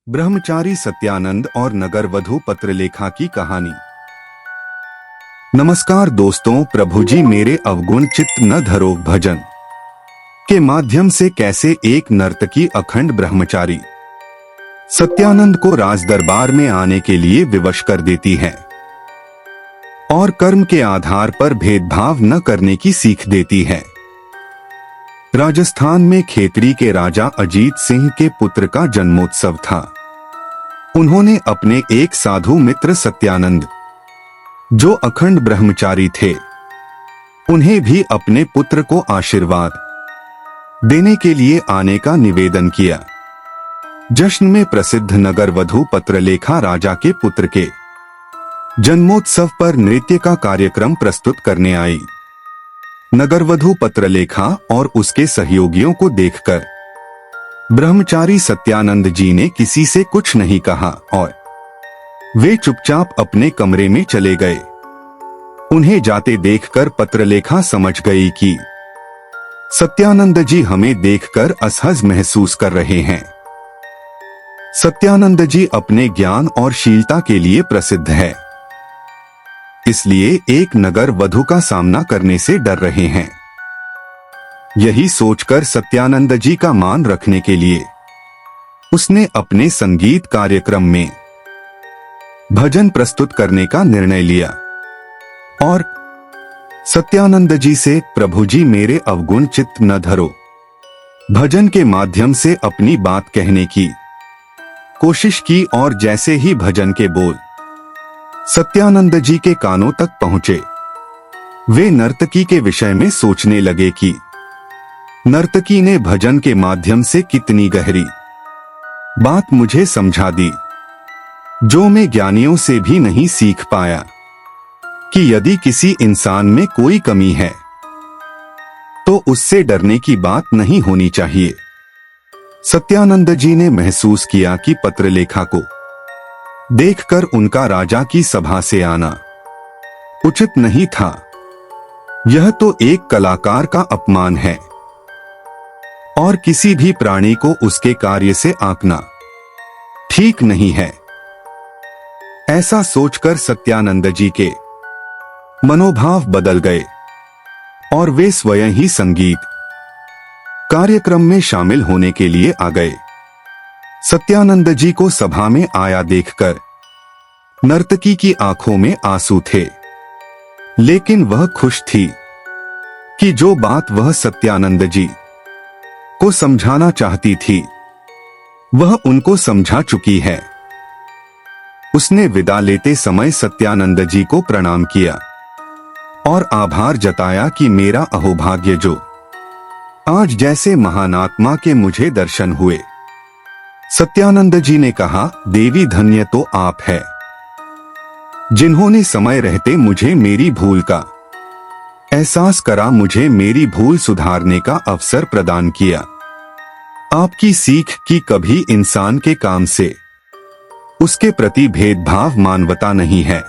ब्रह्मचारी सत्यानंद और नगरवधु पत्रलेखा की कहानी। नमस्कार दोस्तों, प्रभु जी मेरे अवगुण चित्त न धरो भजन के माध्यम से कैसे एक नर्तकी अखंड ब्रह्मचारी सत्यानंद को राज दरबार में आने के लिए विवश कर देती है और कर्म के आधार पर भेदभाव न करने की सीख देती है। राजस्थान में खेतरी के राजा अजीत सिंह के पुत्र का जन्मोत्सव था। उन्होंने अपने एक साधु मित्र सत्यानंद, जो अखंड ब्रह्मचारी थे, उन्हें भी अपने पुत्र को आशीर्वाद देने के लिए आने का निवेदन किया। जश्न में प्रसिद्ध नगरवधु पत्रलेखा राजा के पुत्र के जन्मोत्सव पर नृत्य का कार्यक्रम प्रस्तुत करने आई। नगरवधु पत्रलेखा और उसके सहयोगियों को देखकर ब्रह्मचारी सत्यानंद जी ने किसी से कुछ नहीं कहा और वे चुपचाप अपने कमरे में चले गए। उन्हें जाते देखकर पत्रलेखा समझ गई कि सत्यानंद जी हमें देखकर असहज महसूस कर रहे हैं। सत्यानंद जी अपने ज्ञान और शीलता के लिए प्रसिद्ध है, इसलिए एक नगर वधु का सामना करने से डर रहे हैं। यही सोचकर सत्यानंद जी का मान रखने के लिए उसने अपने संगीत कार्यक्रम में भजन प्रस्तुत करने का निर्णय लिया और सत्यानंद जी से प्रभु जी मेरे अवगुण चित्त न धरो भजन के माध्यम से अपनी बात कहने की कोशिश की और जैसे ही भजन के बोल सत्यानंद जी के कानों तक पहुंचे, वे नर्तकी के विषय में सोचने लगे कि नर्तकी ने भजन के माध्यम से कितनी गहरी बात मुझे समझा दी, जो मैं ज्ञानियों से भी नहीं सीख पाया कि यदि किसी इंसान में कोई कमी है तो उससे डरने की बात नहीं होनी चाहिए। सत्यानंद जी ने महसूस किया कि पत्रलेखा को देखकर उनका राजा की सभा से आना उचित नहीं था। यह तो एक कलाकार का अपमान है और किसी भी प्राणी को उसके कार्य से आंकना ठीक नहीं है। ऐसा सोचकर सत्यानंद जी के मनोभाव बदल गए और वे स्वयं ही संगीत कार्यक्रम में शामिल होने के लिए आ गए। सत्यानंद जी को सभा में आया देखकर नर्तकी की आंखों में आंसू थे, लेकिन वह खुश थी कि जो बात वह सत्यानंद जी को समझाना चाहती थी वह उनको समझा चुकी है। उसने विदा लेते समय सत्यानंद जी को प्रणाम किया और आभार जताया कि मेरा अहोभाग्य जो आज जैसे महान आत्मा के मुझे दर्शन हुए। सत्यानंद जी ने कहा, देवी धन्य तो आप है जिन्होंने समय रहते मुझे मेरी भूल का एहसास करा, मुझे मेरी भूल सुधारने का अवसर प्रदान किया। आपकी सीख कि कभी इंसान के काम से उसके प्रति भेदभाव मानवता नहीं है,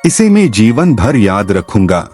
इसे मैं जीवन भर याद रखूंगा।